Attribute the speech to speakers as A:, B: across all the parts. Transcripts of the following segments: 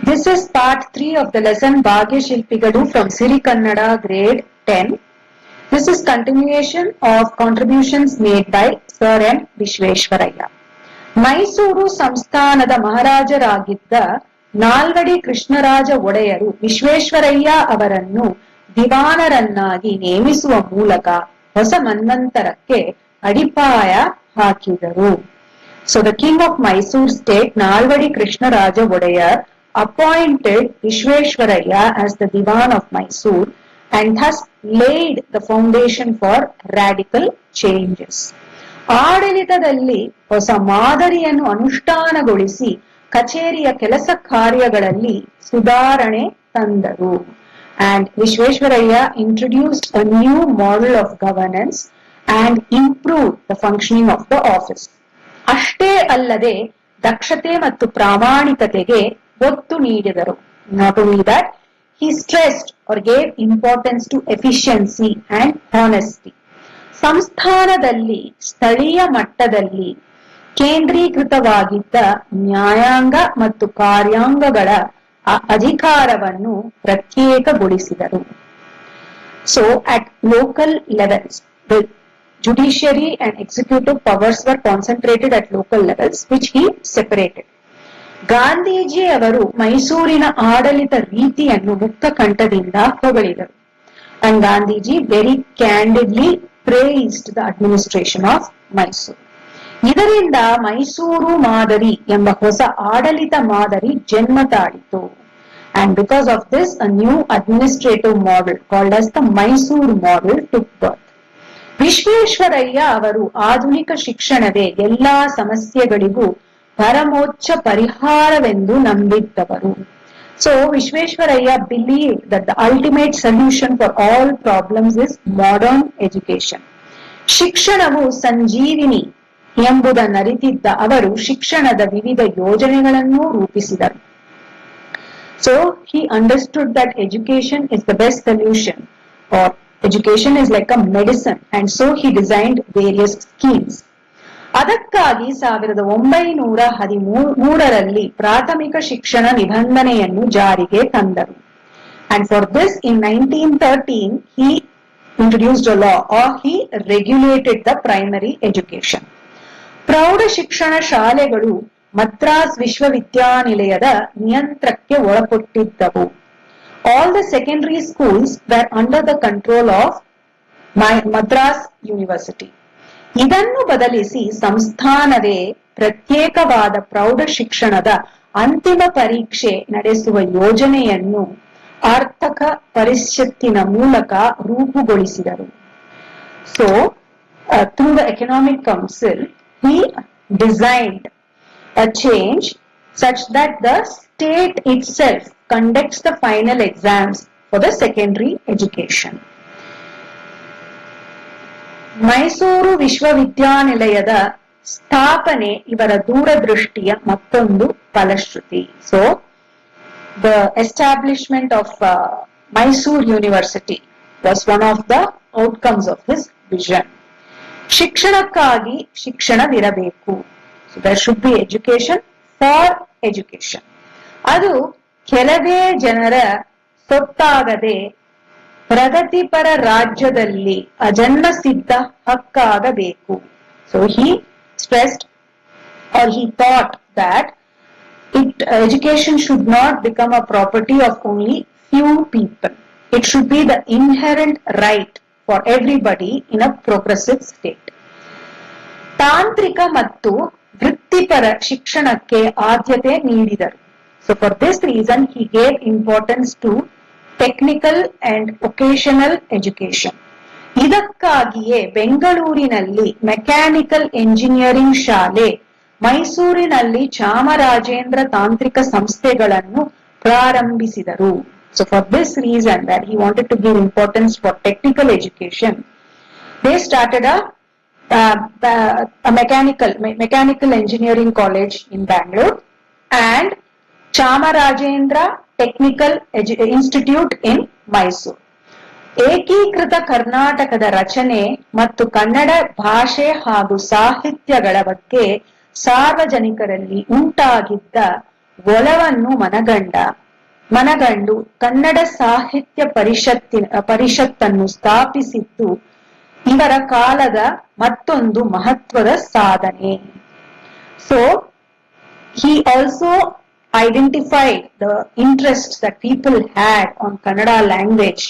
A: This is part 3 of the lesson Bhagya Shilpigadu from Siri Kannada grade 10. This is continuation of contributions made by Sir M. Vishweshwaraya. Mysuru ಸಂಸ್ಥಾನದ ಮಹಾರಾಜರಾಗಿದ್ದ ನಾಲ್ವಡಿ ಕೃಷ್ಣರಾಜ ಒಡೆಯರು ವಿಶ್ವೇಶ್ವರಯ್ಯ ಅವರನ್ನು ದಿವಾನರನ್ನಾಗಿ ನೇಮಿಸುವ ಮೂಲಕ ಹೊಸ ಮನ್ವಂತರಕ್ಕೆ ಅಡಿಪಾಯ ಹಾಕಿದರು. So the king of Mysore state, Nalvadi Krishnaraja Vodayar, appointed Vishweshwaraya as the Diwan of Mysore and thus laid the foundation for radical changes. ಆಡಳಿತದಲ್ಲಿ ಹೊಸ ಮಾದರಿಯನ್ನು ಅನುಷ್ಠಾನಗೊಳಿಸಿ ಕಚೇರಿಯ ಕೆಲಸ ಕಾರ್ಯಗಳಲ್ಲಿ ಸುಧಾರಣೆ ತಂದರು. And Vishweshwaraya introduced a new model of governance and improved the functioning of the office. ಅಷ್ಟೇ ಅಲ್ಲದೆ ದಕ್ಷತೆ ಮತ್ತು ಪ್ರಾಮಾಣಿಕತೆಗೆ ಒತ್ತು ನೀಡಿದರು. Not only that, he stressed or gave importance to efficiency and honesty. ಸಂಸ್ಥಾನದಲ್ಲಿ ಸ್ಥಳೀಯ ಮಟ್ಟದಲ್ಲಿ ಕೇಂದ್ರೀಕೃತವಾಗಿದ್ದ ನ್ಯಾಯಾಂಗ ಮತ್ತು ಕಾರ್ಯಾಂಗಗಳ ಅಧಿಕಾರವನ್ನು ಪ್ರತ್ಯೇಕಗೊಳಿಸಿದರು. So at local levels, the judiciary and executive powers were concentrated at local levels, which he separated. Gandhiji ಅವರು ಮೈಸೂರಿನ ಆಡಳಿತ ರೀತಿಯನ್ನು ಮುಕ್ತ ಕಂಠದಿಂದ ಹೊಗಳಿದರು. And Gandhiji very candidly praised the administration of Mysore. ಇದರಿಂದ ಮೈಸೂರು ಮಾದರಿ ಎಂಬ ಹೊಸ ಆಡಳಿತ ಮಾದರಿ ಜನ್ಮ ತಾಳಿತು. And because of this, a new administrative model called as the Mysore model took birth. Visvesvaraya ಅವರು ಆಧುನಿಕ ಶಿಕ್ಷಣವೇ ಎಲ್ಲಾ ಸಮಸ್ಯೆಗಳಿಗೂ ಪರಮೋಚ್ಚ ಪರಿಹಾರವೆಂದು ನಂಬಿದ್ದವರು. So Vishweshwaraya believed that the ultimate solution for all problems is modern education. ಶಿಕ್ಷಣವು ಸಂಜೀವಿನಿ ಎಂಬುದನ್ನರಿತಿದ್ದ ಅವರು ಶಿಕ್ಷಣದ ವಿವಿಧ ಯೋಜನೆಗಳನ್ನು ರೂಪಿಸಿದರು. So he understood that education is the best solution, or education is like a medicine, and so he designed various schemes. ಅದಕ್ಕಾಗಿ 1913ರಲ್ಲಿ ಪ್ರಾಥಮಿಕ ಶಿಕ್ಷಣ ನಿಬಂಧನೆಯನ್ನು ಜಾರಿಗೆ ತಂದರು. And for this, in 1913, he introduced a law, or he regulated the primary education. ಪ್ರೌಢ ಶಿಕ್ಷಣ ಶಾಲೆಗಳು ಮದ್ರಾಸ್ ವಿಶ್ವವಿದ್ಯಾನಿಲಯದ ನಿಯಂತ್ರಣಕ್ಕೆ ಒಳಪಟ್ಟಿದ್ದವು. All the secondary schools were under the control of Madras University. ಇದನ್ನು ಬದಲಿಸಿ ಸಂಸ್ಥಾನವೇ ಪ್ರತ್ಯೇಕವಾದ ಪ್ರೌಢ ಶಿಕ್ಷಣದ ಅಂತಿಮ ಪರೀಕ್ಷೆ ನಡೆಸುವ ಯೋಜನೆಯನ್ನು ಆರ್ಥಿಕ ಪರಿಷತ್ತಿನ ಮೂಲಕ ರೂಪುಗೊಳಿಸಿದರು. So, through the Economic Council, he designed a change such that the state itself conducts the final exams for the secondary education. Mysuru ವಿಶ್ವವಿದ್ಯಾನಿಲಯದ ಸ್ಥಾಪನೆ ಇವರ ದೂರದೃಷ್ಟಿಯ ಮತ್ತೊಂದು ಫಲಶ್ರುತಿ. So, the establishment of Mysore University was one of the outcomes of his vision. ಶಿಕ್ಷಣಕ್ಕಾಗಿ ಶಿಕ್ಷಣವಿರಬೇಕು. So, there should be education for education. ಅದು ಕೆಲವೇ ಜನರ ಸೊತ್ತಾಗದೆ ಪ್ರಗತಿಪರ ರಾಜ್ಯದಲ್ಲಿ ಅಜನ್ಮ ಸಿದ್ಧ ಹಕ್ಕಾಗಬೇಕು. So he stressed, or he thought that education should not become a property of only few people. It should be the inherent right for everybody in a progressive state. ತಾಂತ್ರಿಕ ಮತ್ತು ವೃತ್ತಿಪರ ಶಿಕ್ಷಣಕ್ಕೆ ಆದ್ಯತೆ ನೀಡಿದರು. So for this reason, he gave importance to technical and vocational education. ಇದಕ್ಕಾಗಿಯೇ ಬೆಂಗಳೂರಿನಲ್ಲಿ mechanical engineering ಶಾಲೆ, ಮೈಸೂರಿನಲ್ಲಿ ಚಾಮರಾಜೇಂದ್ರ ತಾಂತ್ರಿಕ ಸಂಸ್ಥೆಗಳನ್ನು ಪ್ರಾರಂಭಿಸಿದರು. So for this reason, that he wanted to give importance for technical education, they started a mechanical engineering college in Bangalore and Chamarajendra Technical Institute in Mysore. ಏಕೀಕೃತ ಕರ್ನಾಟಕದ ರಚನೆ ಮತ್ತು ಕನ್ನಡ ಭಾಷೆ ಹಾಗೂ ಸಾಹಿತ್ಯಗಳ ಬಗ್ಗೆ ಸಾರ್ವಜನಿಕರಲ್ಲಿ ಉಂಟಾಗಿದ್ದ ಒಲವನ್ನು ಮನಗಂಡು ಕನ್ನಡ ಸಾಹಿತ್ಯ ಪರಿಷತ್ತನ್ನು ಸ್ಥಾಪಿಸಿದ್ದು ಇವರ ಕಾಲದ ಮತ್ತೊಂದು ಮಹತ್ವದ ಸಾಧನೆ. So he also identified the interests that people had on Kannada language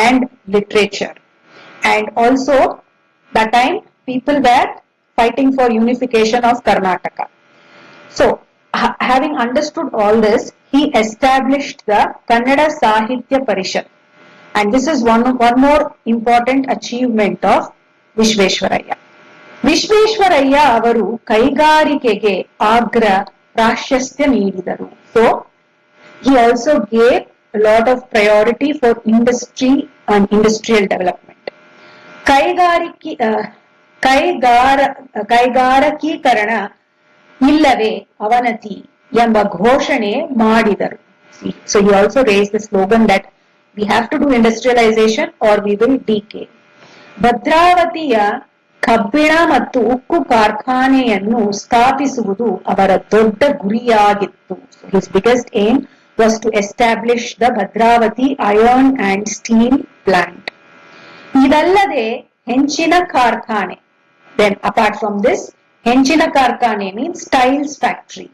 A: and literature, and also that time people were fighting for unification of Karnataka. So having understood all this, he established the Kannada Sahitya Parishat, and this is one more important achievement of Vishveshwaraya. Visvesvaraya ಅವರು ಕೈಗಾರಿಕೆಗೆ ಅಗ್ರ ಪ್ರಾಶಸ್ತ್ಯ ನೀಡಿದರು. So he also gave a lot of priority for industry and industrial development. ಕೈಗಾರಿಕೀಕರಣ ಇಲ್ಲವೇ ಅವನತಿ ಎಂಬ ಘೋಷಣೆ ಮಾಡಿದರು. So he also raised the slogan that we have to do industrialization or we will decay. ಭದ್ರಾವತಿಯ ಕಬ್ಬಿಣ ಮತ್ತು ಉಕ್ಕು ಕಾರ್ಖಾನೆಯನ್ನು ಸ್ಥಾಪಿಸುವುದು ಅವರ ದೊಡ್ಡ ಗುರಿಯಾಗಿತ್ತು. His biggest aim was to establish the Bhadravati iron and steel plant. ಇದಲ್ಲದೆ ಹೆಂಚಿನ ಕಾರ್ಖಾನೆ, then apart from this, ಹೆಂಚಿನ ಕಾರ್ಖಾನೆ means tiles factory,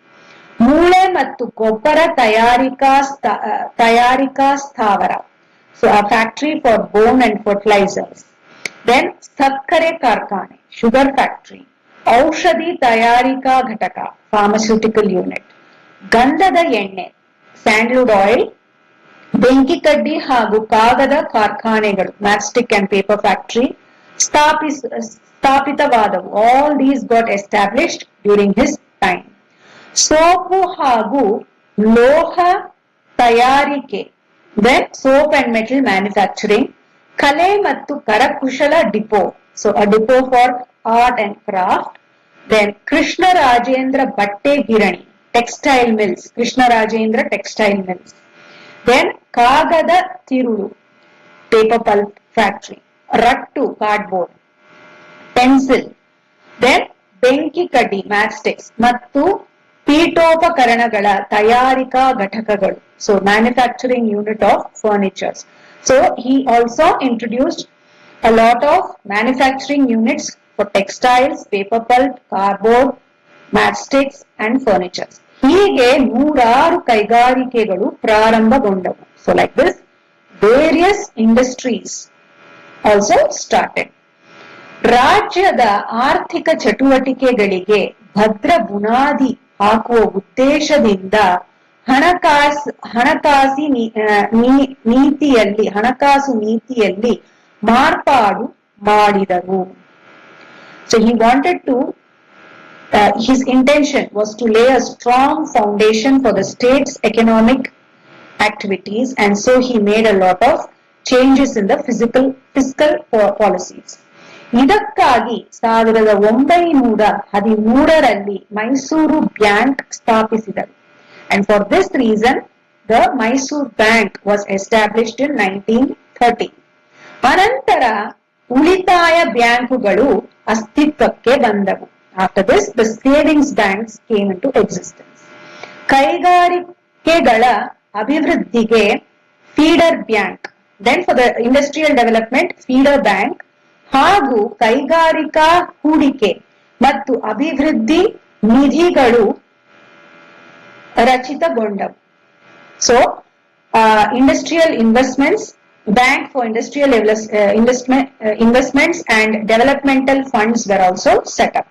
A: ಮೂಳೆ ಮತ್ತು ಗೊಬ್ಬರ ತಯಾರಿಕಾ ಸ್ಥಾವರ, so a factory for bone and fertilizers. Then ಸಕ್ಕರೆ ಕಾರ್ಖಾನೆ, ಶುಗರ್ ಫ್ಯಾಕ್ಟರಿ, ಔಷಧಿ ತಯಾರಿಕಾ ಘಟಕ, ಫಾರ್ಮಸ್ಯೂಟಿಕಲ್ ಯೂನಿಟ್, ಗಂಧದ ಎಣ್ಣೆ, ಸ್ಯಾಂಡ್ಲ್ವುಡ್ ಆಯಿಲ್, ಬೆಂಕಿ ಕಡ್ಡಿ ಹಾಗೂ ಕಾಗದ ಕಾರ್ಖಾನೆಗಳು, ಮ್ಯಾಸ್ಟಿಕ್ ಅಂಡ್ ಪೇಪರ್ ಫ್ಯಾಕ್ಟರಿ ಸ್ಥಾಪಿತವಾದವು. All these got established during his time. Soap ಹಾಗೂ ಲೋಹ ತಯಾರಿಕೆ, then soap and metal manufacturing, ಕಲೆ ಮತ್ತು ಕರಕುಶಲ depot, so a depot for art and craft. Then Krishnarajendra ಬಟ್ಟೆ ಗಿರಣಿ, textile mills, Krishnarajendra textile mills. Then ಕಾಗದ ತಿರುಳು, ಪೇಪರ್ ಪಲ್ಪ್ ಫ್ಯಾಕ್ಟರಿ, ರಟ್ಟು ಕಾರ್ಡ್ಬೋರ್ಡ್, ಪೆನ್ಸಿಲ್. ದೆನ್ ಬೆಂಕಿ ಕಡ್ಡಿ, ಮ್ಯಾಸ್ಟಿಕ್ಸ್ ಮತ್ತು ಪೀಠೋಪಕರಣಗಳ ತಯಾರಿಕಾ ಘಟಕಗಳು, so manufacturing unit of furnitures. So he also introduced a lot of manufacturing units for textiles, paper pulp, cardboard, matchsticks and furnitures. ಹೀಗೆ 106 ಕೈಗಾರಿಕೆಗಳು ಪ್ರಾರಂಭಗೊಂಡವು. So like this, various industries also started. ರಾಜ್ಯದ ಆರ್ಥಿಕ ಚಟುವಟಿಕೆಗಳಿಗೆ ಭದ್ರ ಬುನಾದಿ ಹಾಕುವ ಉದ್ದೇಶದಿಂದ ಹಣಕಾಸು ನೀತಿಯಲ್ಲಿ ಮಾರ್ಪಾಡು ಮಾಡಿದರು. So he wanted to, his intention was to lay a strong foundation for the state's economic activities, and so he made a lot of changes in the fiscal policies. ಇದಕ್ಕಾಗಿ 1913ರಲ್ಲಿ ಮೈಸೂರು ಬ್ಯಾಂಕ್ ಸ್ಥಾಪಿಸಿದರು. And for this reason, the Mysore Bank was established in 1930. ಅನಂತರ ಉಳಿತಾಯ ಬ್ಯಾಂಕುಗಳು ಅಸ್ತಿತ್ವಕ್ಕೆ ಬಂದವು. After this, the savings banks came into existence. ಕೈಗಾರಿಕೆಗಳ ಅಭಿವೃದ್ಧಿಗೆ feeder bank, then for the industrial development, feeder bank ಹಾಗೂ ಕೈಗಾರಿಕಾ ಹೂಡಿಕೆ ಮತ್ತು ಅಭಿವೃದ್ಧಿ ನಿಧಿಗಳು ರಚಿತಗೊಂಡವು. So industrial investments, bank for industrial investments and developmental funds were also set up.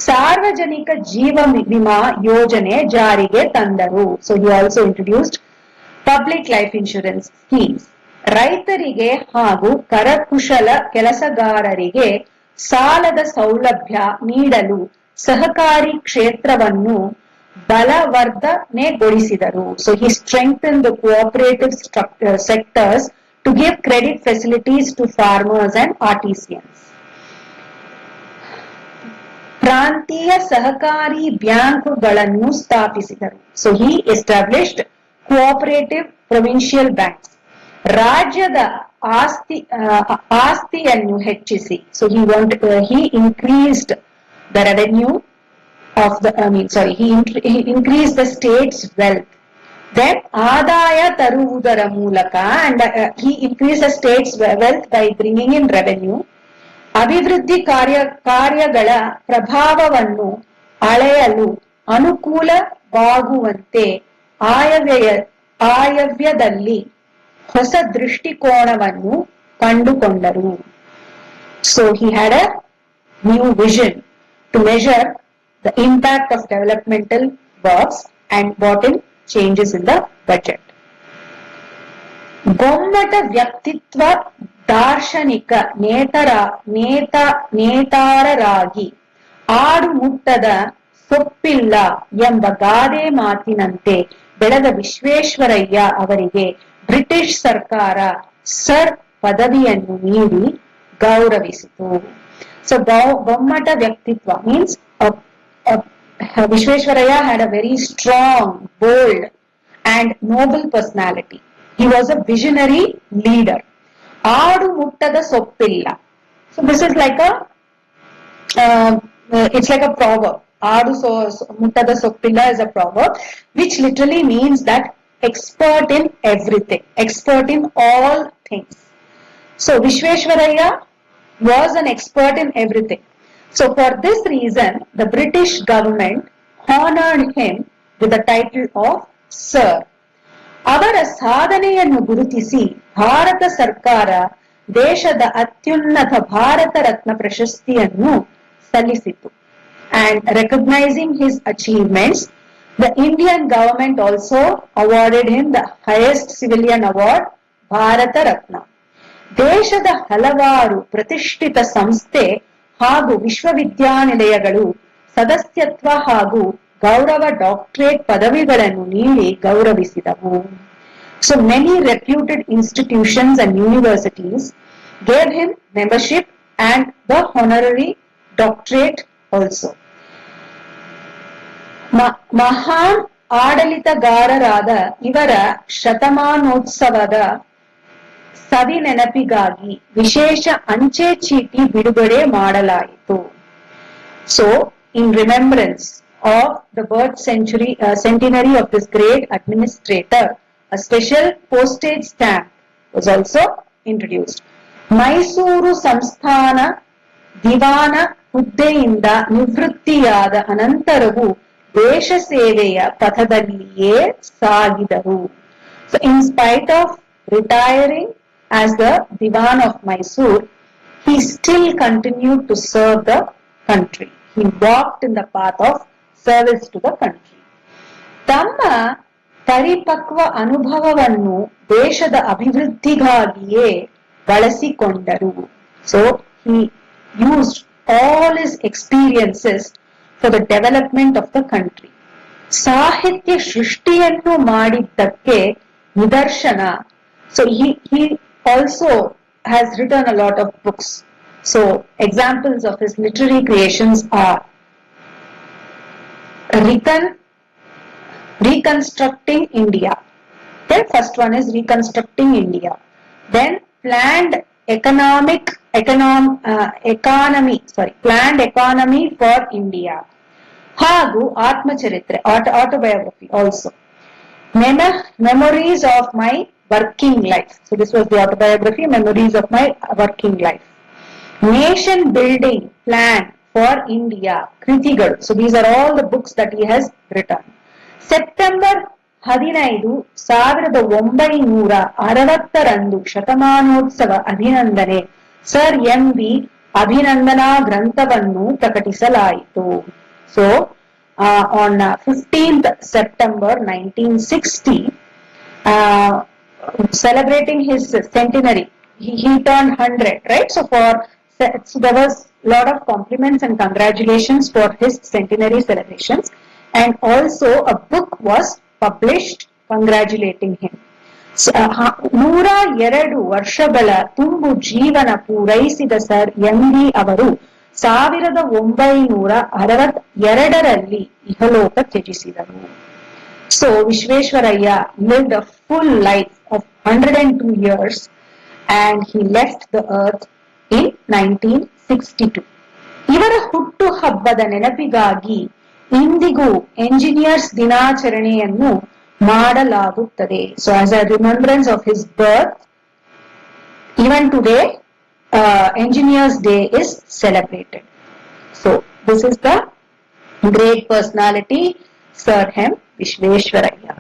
A: ಸಾರ್ವಜನಿಕ ಜೀವ ವಿಮಾ ಯೋಜನೆ ಜಾರಿಗೆ ತಂದರು. So he also introduced public life insurance schemes. ರೈತರಿಗೆ ಹಾಗೂ ಕರಕುಶಲ ಕೆಲಸಗಾರರಿಗೆ ಸಾಲದ ಸೌಲಭ್ಯ ನೀಡಲು ಸಹಕಾರಿ ಕ್ಷೇತ್ರವನ್ನು ಬಲವರ್ಧನೆಗೊಳಿಸಿದರು. So he strengthened the cooperative sectors to give credit facilities to farmers and artisans. ಪ್ರಾಂತೀಯ ಸಹಕಾರಿ ಬ್ಯಾಂಕುಗಳನ್ನು ಸ್ಥಾಪಿಸಿದರು. So he established cooperative provincial banks. ರಾಜ್ಯದ ಆಸ್ತಿಯನ್ನು ಹೆಚ್ಚಿಸಿ. So he increased the revenue of the, he increased the state's wealth. Then ಆದಾಯ ತರುವುದರ ಮೂಲಕ, and he increased the state's wealth by bringing in revenue. ಅಭಿವೃದ್ಧಿ ಕಾರ್ಯಗಳ ಪ್ರಭಾವವನ್ನು ಅಳೆಯಲು ಅನುಕೂಲವಾಗುವಂತೆ ಆಯವ್ಯಯದಲ್ಲಿ ಹೊಸ ದೃಷ್ಟಿಕೋನವನ್ನು ಕಂಡುಕೊಂಡರು. So he had a new vision to measure the impact of developmental works and brought in changes in the budget. Gommata ವ್ಯಕ್ತಿತ್ವ ದಾರ್ಶನಿಕ ನೇತಾರರಾಗಿ ಆಡು ಮುಟ್ಟದ ಸೊಪ್ಪಿಲ್ಲ ಎಂಬ ಗಾದೆ ಮಾತಿನಂತೆ ಬೆಳೆದ ವಿಶ್ವೇಶ್ವರಯ್ಯ ಅವರಿಗೆ ಬ್ರಿಟಿಷ್ ಸರ್ಕಾರ ಸರ್ ಪದವಿಯನ್ನು ನೀಡಿ ಗೌರವಿಸಿತು. ಸೊ ಗೊಮ್ಮಟ ವ್ಯಕ್ತಿತ್ವ means Vishweshwaraya had a very strong, bold and noble personality. He was a visionary leader. Aadu muttada soppilla. So this is like it's like a proverb. Aadu muttada soppilla is a proverb which literally means that expert in everything, expert in all things. So Vishweshwaraya was an expert in everything. So for this reason, the British government honored him with the title of Sir. ಅವರ ಸಾಧನೆಯನ್ನು ಗುರುತಿಸಿ ಭಾರತ ಸರ್ಕಾರ ದೇಶದ ಅತ್ಯುನ್ನತ ಭಾರತ ರತ್ನ ಪ್ರಶಸ್ತಿಯನ್ನು ಸಲ್ಲಿಸಿತು. And recognizing his achievements, the Indian government also awarded him the highest civilian award, Bharata Ratna. ದೇಶದ ಹಲವಾರು ಪ್ರತಿಷ್ಠಿತ ಸಂಸ್ಥೆ ಹಾಗೂ ವಿಶ್ವವಿದ್ಯಾನಿಲಯಗಳು ಸದಸ್ಯತ್ವ ಹಾಗೂ ಗೌರವ ಡಾಕ್ಟರೇಟ್ ಪದವಿಗಳನ್ನು ನೀಡಿ ಗೌರವಿಸಿದವು. So many reputed institutions and universities gave him membership and the honorary doctorate also. ಮಹಾನ್ ಆಡಳಿತಗಾರರಾದ ಇವರ ಶತಮಾನೋತ್ಸವದ ಸವಿ ನೆನಪಿಗಾಗಿ ವಿಶೇಷ ಅಂಚೆ ಚೀಟಿ ಬಿಡುಗಡೆ ಮಾಡಲಾಯಿತು. So in remembrance of the birth centenary of this great administrator, a special postage stamp was also introduced. Mysuru ಸಂಸ್ಥಾನ ದಿವಾನ ಹುದ್ದೆಯಿಂದ ನಿವೃತ್ತಿಯಾದ ಅನಂತರವೂ ದೇಶ ಸೇವೆಯ ಪಥದಲ್ಲಿಯೇ ಸಾಗಿದರು. So in spite of retiring as the Diwan of Mysore, he still continued to serve the country. He walked in the path of service to the country. ತಮ್ಮ ಪರಿಪಕ್ವ ಅನುಭವವನ್ನು ದೇಶದ ಅಭಿವೃದ್ಧಿಗಾಗಿಯೇ ಬಳಸಿಕೊಂಡರು. So he used all his experiences for the development of the country. ಸಾಹಿತ್ಯ ಸೃಷ್ಟಿಯನ್ನು ಮಾಡಿದ್ದಕ್ಕೆ ನಿದರ್ಶನ. So he also has written a lot of books. So examples of his literary creations are Reconstructing India. The first one is Reconstructing India. Then Planned Economy for India. ಹಾಗೂ ಆತ್ಮಚರಿತ್ರೆ, autobiography also. Memories of my working life. So this was the autobiography, Memories of my working life. Nation building plan for India, Kritigal. So these are all the books that he has written. September 15, 1960 ಶತಮಾನೋತ್ಸವ ಅಭಿನಂದನೆ sir MV. ಅಭಿನಂದನಾ ಗ್ರಂಥವನ್ನು ಪ್ರಕಟಿಸಲಾಯಿತು. So on 15th September 1960, celebrating his centenary, he turned 100, right? So there was a lot of compliments and congratulations for his centenary celebrations, and also a book was published congratulating him. 102 ವರ್ಷಗಳ ತುಂಬು ಜೀವನ ಪೂರೈಸಿದ sir MV. ಅವರು 1962 ಇಹಲೋಕ ತ್ಯಜಿಸಿದರು. So Vishweshwaraya lived a full life of 102 years and he left the earth in 1962. ಇವರ ಹುಟ್ಟು ಹಬ್ಬದ ನೆನಪಿಗಾಗಿ ಇಂದಿಗೂ ಎಂಜಿನಿಯರ್ಸ್ ದಿನಾಚರಣೆಯನ್ನು ಮಾಡಲಾಗುತ್ತದೆ. So as a remembrance of his birth, even today Engineers Day is celebrated. So this is the great personality Sir M. Vishveshwaraya.